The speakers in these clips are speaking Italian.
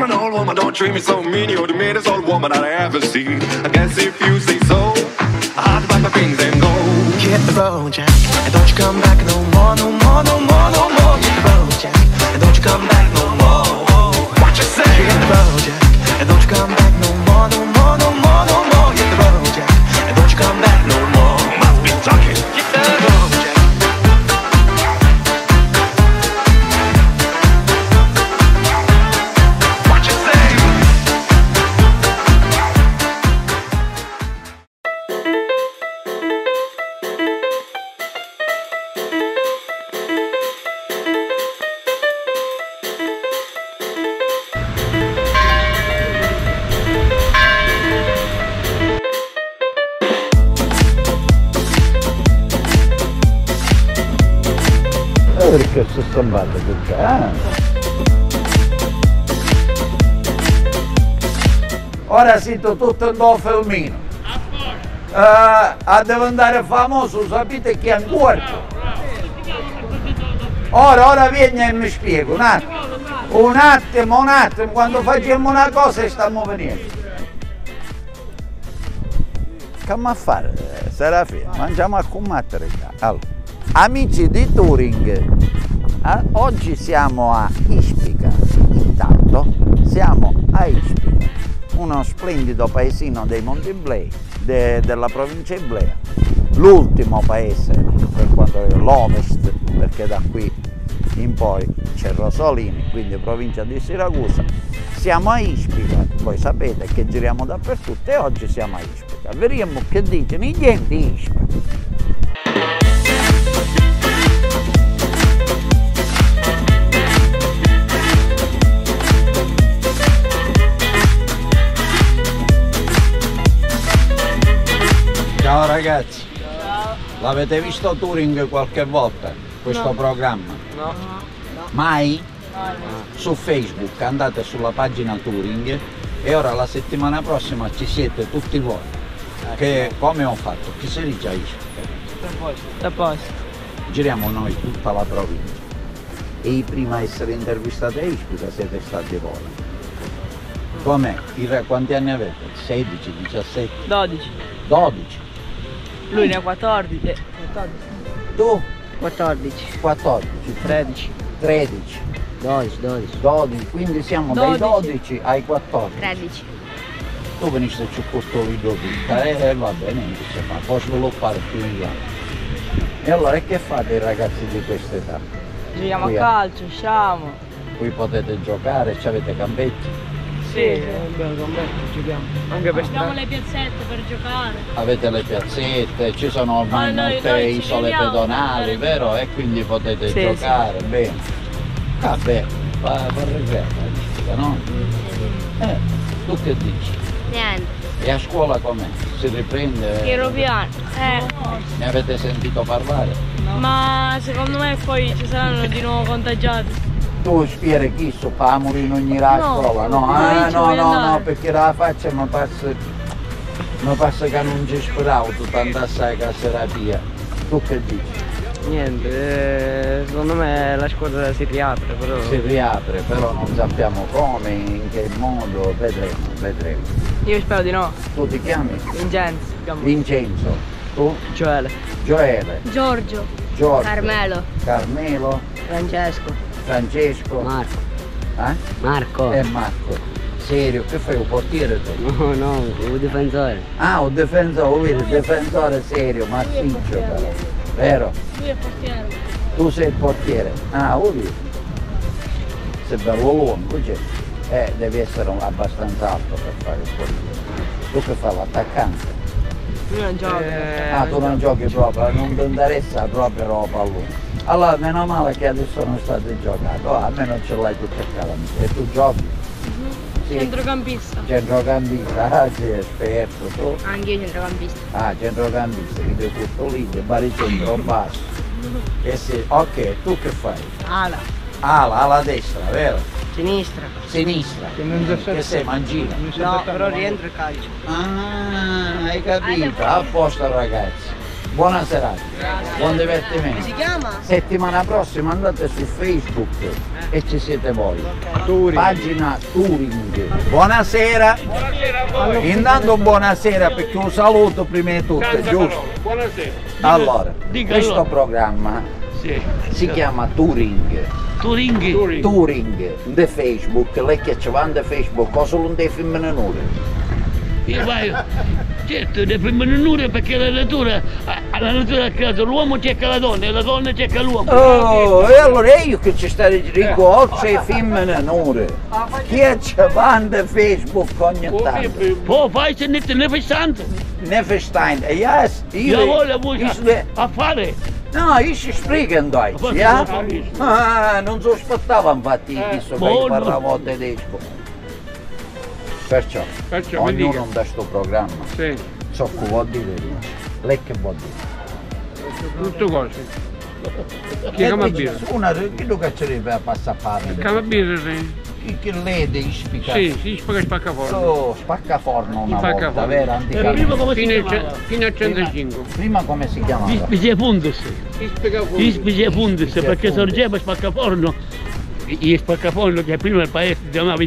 old woman, don't treat me so mean. You're the meanest old woman that I ever seen. I guess if you say so, I'll pack my things and go. Hit the road, Jack, and don't you come back no more, no more, no more, no more. Hit the road, Jack, and don't you come back no more. What you say? Hit the road, Jack, and don't you come back no more, no more, no more, no more. Hit the road, Jack, and don't you come back no more. Must be talking. Hit the road, Jack. Perché si stampate perché? Ora siete tutto in do filmino. A diventare famoso sapete chi è ancora? Ora vieni e mi spiego un attimo. Un attimo, quando facciamo una cosa stiamo venendo. Che a fare, Serafino? Mangiamo a combattere qua. Allora. Amici di Touring, oggi siamo a Ispica, intanto siamo a Ispica, uno splendido paesino dei Monti Iblei, della provincia Iblea, l'ultimo paese per quanto riguarda l'Ovest, perché da qui in poi c'è Rosolini, quindi provincia di Siracusa. Siamo a Ispica, voi sapete che giriamo dappertutto e oggi siamo a Ispica. Vediamo che dicono i gente di Ispica. Ciao ragazzi, l'avete visto Touring qualche volta, questo programma? No. Mai? Su Facebook andate sulla pagina Touring e ora la settimana prossima ci siete tutti voi. Che come ho fatto? Chi si dice a Ispica? Da posto. Giriamo noi tutta la provincia. E i primi a essere intervistati a Ispica siete stati voi. Com'è? Quanti anni avete? 16, 17? 12. 12? Lui ne ha 14. 14. Tu? 14. 14. 13. 13. 12, quindi siamo dai 12 ai 14. 13. Tu veniste su questo video va bene, si fa, può sviluppare più in là. E allora che fate i ragazzi di questa età? Giochiamo Qui a calcio, usciamo. Qui potete giocare, avete campetti? Sì, abbiamo campetti, giochiamo. Anche per Abbiamo le piazzette per giocare. Avete le piazzette, ci sono ormai noi molte ci isole vediamo, pedonali, vero? E quindi potete giocare, bene. Vabbè, fa regresso, no? Tu che dici? Niente. E a scuola com'è? Si riprende? Piero piano. Ne avete sentito parlare? No. Ma secondo me poi ci saranno di nuovo contagiati. Tu spieghi chi so, famoli in ogni scuola? No, perché la faccia mi passa che non ci speravo tutta assai casserapia. Tu che dici? Niente, secondo me la scuola si riapre però. Si riapre, però non sappiamo come, in che modo, vedremo. Io spero di no. Tu ti chiami? Vincenzo. Vincenzo. Tu? Gioele. Giorgio. Carmelo. Francesco. Marco. E Marco. Serio, che fai, un portiere tu? No, un difensore. Ah, un difensore, un difensore serio, massiccio però, vero? Lui è il portiere. Tu sei il portiere? Ah, vedi? Sei bello lungo, cioè. Devi essere abbastanza alto per fare il portiere. Tu che fai l'attaccante? Lui non gioca. Tu non giochi proprio, non ti interessa proprio la pallone. Allora, meno male che adesso non state giocando, almeno ce l'hai tutta a casa. E tu giochi? Sì. Centrocampista. Centrocampista, sì, esperto tu. Anche io centrocampista. Centrocampista, quindi tutto lì, baricentro basso. Sì. Ok, tu che fai? Ala destra, vero? Sinistra. Che sei, mancina? No, però rientro e calcio. Hai capito, a posto ragazzi. buona serata, buon divertimento. Si chiama? Settimana prossima andate su Facebook e ci siete voi. Pagina Touring. Buonasera. Intanto buonasera perché un saluto prima di tutto, giusto? Buonasera. Allora, questo allora. programma si chiama Touring. Touring di Facebook, lei che ci va in Facebook, o solo dei film minori? Io vai, certo, le prime minore perché la natura ha creato l'uomo cerca la donna e la donna cerca l'uomo. Oh, e allora è io che ci sto dicendo, i film minori. Chi ci va in Facebook ogni tanto? Oh, fai se ne festante. Ne verstein, ja, Io voglio a fare. No, io ci spiego in Deutsch, ja? Ah, non so aspettavo infatti, visto che io parlavo tedesco. Perciò ognuno da sto programma, so che vuol dire, lei che vuol dire? Tutto cose. Che camabire? Una, chi lo caccerebbe a passare? Camabire, Che lei devi spiegare? sì, si spacca spaccaforno. Oh, spaccaforno una volta, vero? Prima come si chiamava? Fino a 105. Prima come si chiamava? Ispice Fundus. Ispice Fundus, perché sorgeva spaccaforno. Il spaccaforno che prima il paese si chiamava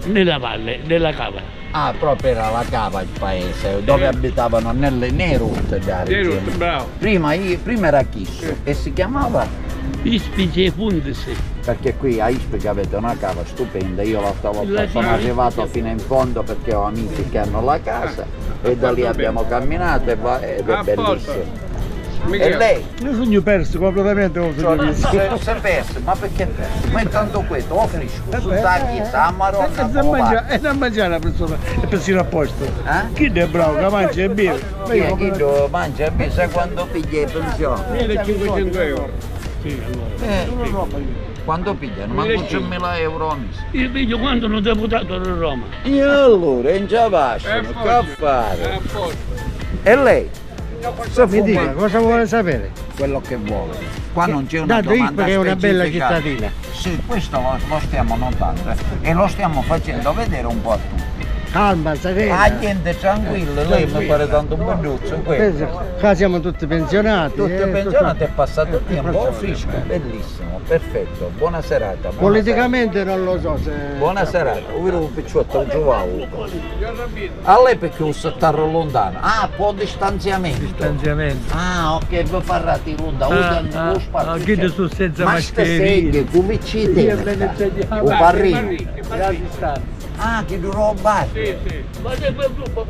nella valle, nella cava. Ah, proprio era la cava il paese, dove abitavano nei rotte da Rotte, bravo. Prima era Chisso e si chiamava? Ispice Fundus. Perché qui a Ispica avete una cava stupenda, io l'altra volta sono arrivato fino in fondo perché ho amici che hanno la casa e da lì abbiamo camminato ed è bellissimo. E lei? Io sono perso completamente, non sono visto. Si è perso, ma perché perso? Ma intanto questo, lo frisco, su tagli, a maronna, e da mangiare la persona e persino a posto. Chi è bravo, che mangia e beve? Chi mangia e beve, sai quando piglia le pensioni? 1500 euro. Sì, Quando pigliano? Ma 100.000 euro ogni mese. Il figlio quando hanno deputato a Roma. E allora, in già basciano, che fare? E lei? Mi dica, cosa vuole sapere? Quello che vuole. Qua non c'è una Dato domanda che è una bella specifica. cittadina. Sì, questo lo stiamo notando e lo stiamo facendo vedere un po' a tutti. Calma, serena. Ah, niente, tranquillo, lei mi pare tanto belluzzo questo. Qua siamo tutti pensionati. Tutti pensionati, è passato il tempo, fresco, bellissimo, perfetto, buona serata. Buona Politicamente non lo so se... Buona serata, ho vedo un picciotto, un giovane. A lei perché lo sta lontano? Ah, po' distanziamento. Distanziamento. Ah, ok, vi parlate in ronda, lo spazio. Chi sono senza ma ste mascherine. seghe, come ci deve? O parrino. Ah, che duro base. Sì. Ma se quel gruppo.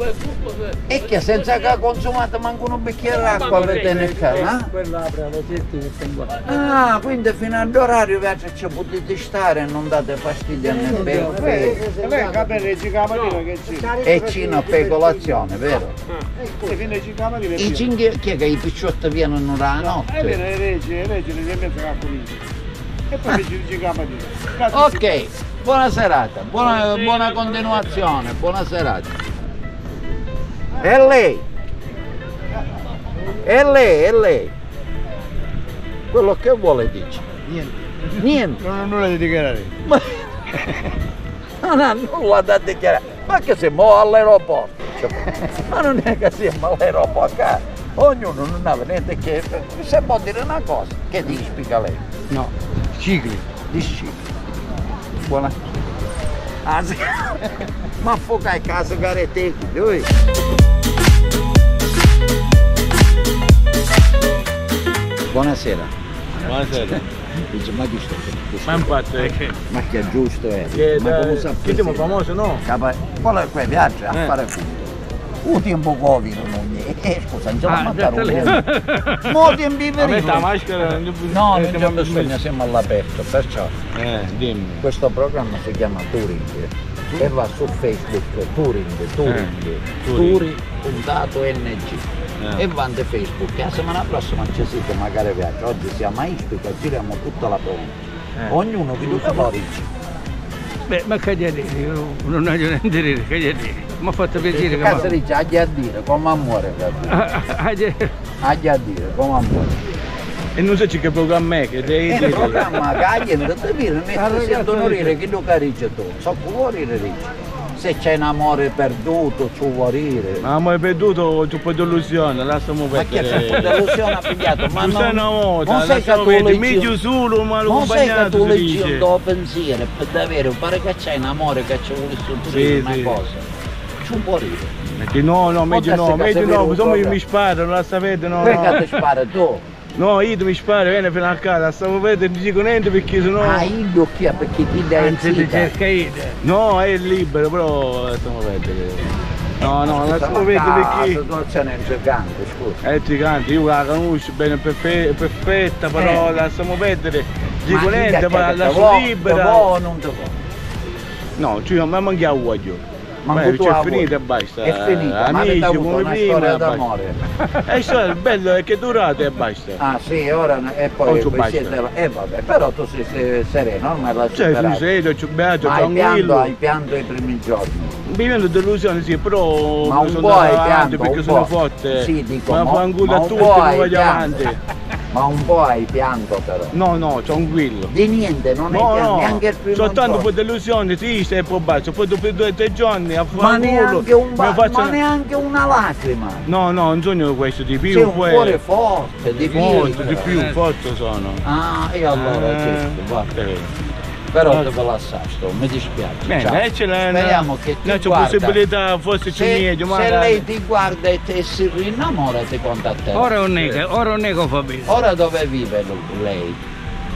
E che senza che ha consumato manco un bicchiere d'acqua avete nel canale? Quella apre alle 7 che tengo. Ah, quindi fino all'orario invece ci potete stare e non date fastidio nel perfetto. Lei capire ci camattina che c'è. E cino per colazione, vero? E fino ai 5 mattina I cinghi, chi è che i picciotti vienono la notte? le regge, le mezzo capolino. E poi ci 5 mattina. Ok, buona serata, buona continuazione, buona serata. E lei? E lei? Quello che vuole dice? Niente. Non ho nulla da dichiarare. Non ha nulla da dichiarare. Ma che siamo all'aeroporto? Ma non è che siamo all'aeroporto, ognuno non ha niente che... Se può dire una cosa, che ti spiega lei? No, cicli. Di cicli. Buona. Ah, sì. Ma focai casa garete, lui. Buonasera. Buonasera. Dice, ma chi sto? Ma infatti Ma che è giusto è? che Ma come sapete? che siamo famosi, no? Quello è qua viaggia a fare punto. Un tempo Covid non è. Scusa, non ce la mancare. Mo tempi A me la veri. maschera No, non c'è bisogno, siamo all'aperto, perciò dimmi. questo programma si chiama Touring e va su Facebook Touring.ng e va in Facebook e la settimana prossima ci siete magari viaggio. Oggi siamo a Ispica, giriamo tutta la provincia. Ognuno di due colori. Beh, ma che dire, io non ho niente da dire, che dire. Mi ha fatto piacere che Cazzo dice, agli a dire come amore, agli a dire come amore. E non so che programma è, che devi Il dire. programma che non ti dire, mi sentono rire che tu carici tu. So che vuoi rire dici. Se c'è un amore perduto, tu vuoi rire. Ma amore perduto, c'è un po' di illusione, lasciamo Ma che perdere. c'è un po' di illusione ha pigliato? Ma Tu sei una moda, non sei che lasciamo tu vedere, leggi. meglio solo, ma Non sei che accompagnato tu si leggi dice. un tuo pensiero, per davvero, pare che c'è un amore che ci vuole sottolineare una Sì. cosa. Tu puoi ridere. Perché no, meglio no, insomma io mi sparo, non la sapete, no. Perché ti spara tu? No, io mi sparo, vieni fino a casa, stavo vedendo, non dico niente perché sennò... Ah, io chi perché ti dai Anzi, ti cerca io. No, è libero, però stiamo vedendo. No, lasciamo vedere La perché... situazione è gigante, scusa. È gigante, io la conosco bene, perfetta, però lasciamo perdere. Dico niente, ma lascio libera. O non te vuoi? No, cioè, ma manca voglio. Ma C'è finita e basta. È finita, ma avete Amici, avuto come una prima. storia basta. d'amore. Il bello è che è durato e basta. Ah sì, ora e poi Oggi voi basta. siete vabbè, però tu sei sereno, ormai l'hai Cioè, superato. tu sei, c'è beato, Ma tranquillo. hai pianto i primi giorni. Vivendo delusione sì, però Ma un sono po' hai andato avanti pianto, perché un sono po'. forte. Sì, dico, ma ma fanculo a un tutti po' e hai voglio pianto. avanti. Ma un po' hai pianto però. No, tranquillo. Di niente, non hai pianto neanche il primo soltanto giorno. per delusione, sì, sei probato, poi dopo 2 o 3 giorni a Ma neanche, fanculo. ma neanche una lacrima. No, un sogno questo di più. Sei un poi... cuore forte, di più. Forte sono. Ah, e allora certo, guarda. Però te lo assasto, mi dispiace. Ciao. Speriamo che ti c'è guarda. possibilità, forse c'è meglio, Se magari. lei ti guarda e te si rinnamora, ti conta a te. Ora un nego fa bene. Ora dove vive lei?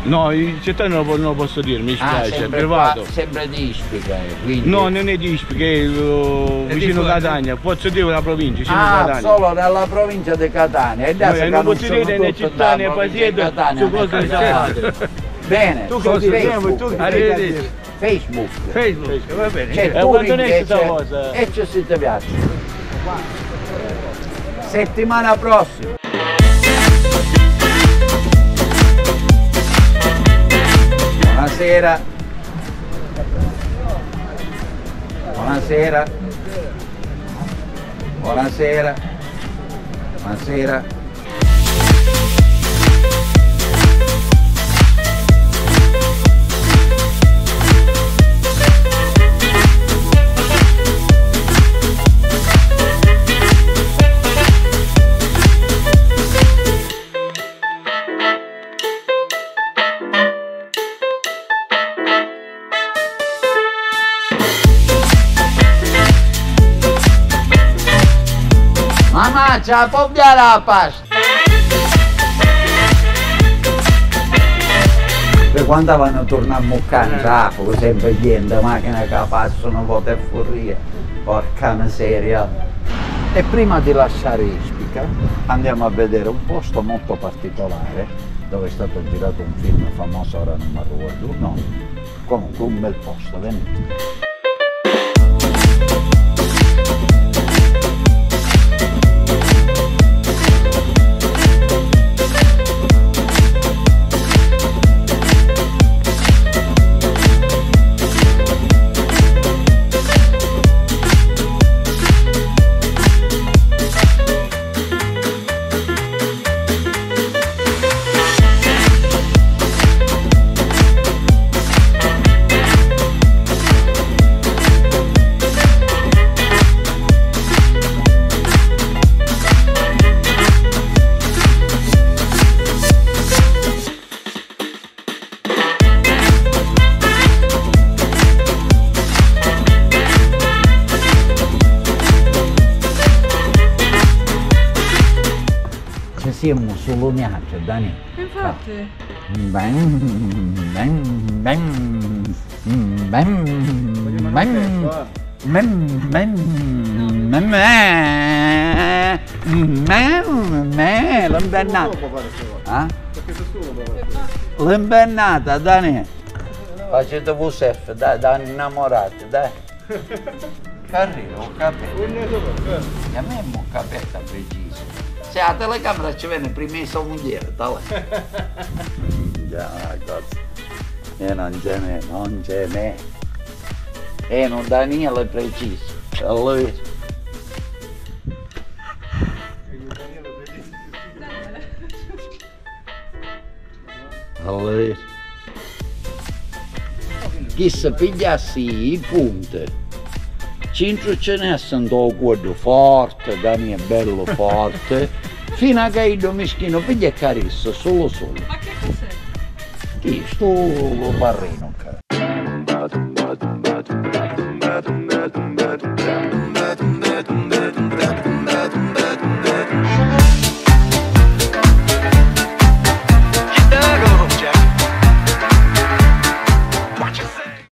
No, in città non lo posso dire, mi spiace, è sempre privato. qua, sempre di Ispica, quindi... No, non è di Ispica, è vicino Catania, posso dire una provincia, vicino Catania. Solo nella provincia di Catania. E adesso non posso dire né città né paziente su cosa fate. Bene, tu su cosa Facebook, Facebook, va bene. C'è quando ne e questa cosa? c'è se ti piace. Settimana prossima. Buonasera. Buonasera. Buonasera. Buonasera. Mamma, ce la può dare la pasta? Per quando vanno a tornare a Muccan, sempre niente, macchina che passano, voto e furia, porca miseria. E prima di lasciare Ispica andiamo a vedere un posto molto particolare dove è stato girato un film famoso, ora non mi ricordo il nome. Comunque un bel posto, venite. Siamo soloniati, Dani. Infatti. L'imbennata. L'imbennata, Dani. Facete VSF, dai, da innamorati, dai. Carino, ho capito. A me è un capetta preciso. Se la telecamera ci viene prima di somundiere, tale. Già, cosa. E non ce n'è. E non Daniele è preciso. È lui. Allora, chi si pigliassi i punti, centro ce ne sono quello forte, da me è bello forte, fino a che il mischino piglia carissa solo. Ma che cos'è? Chi sto barrino,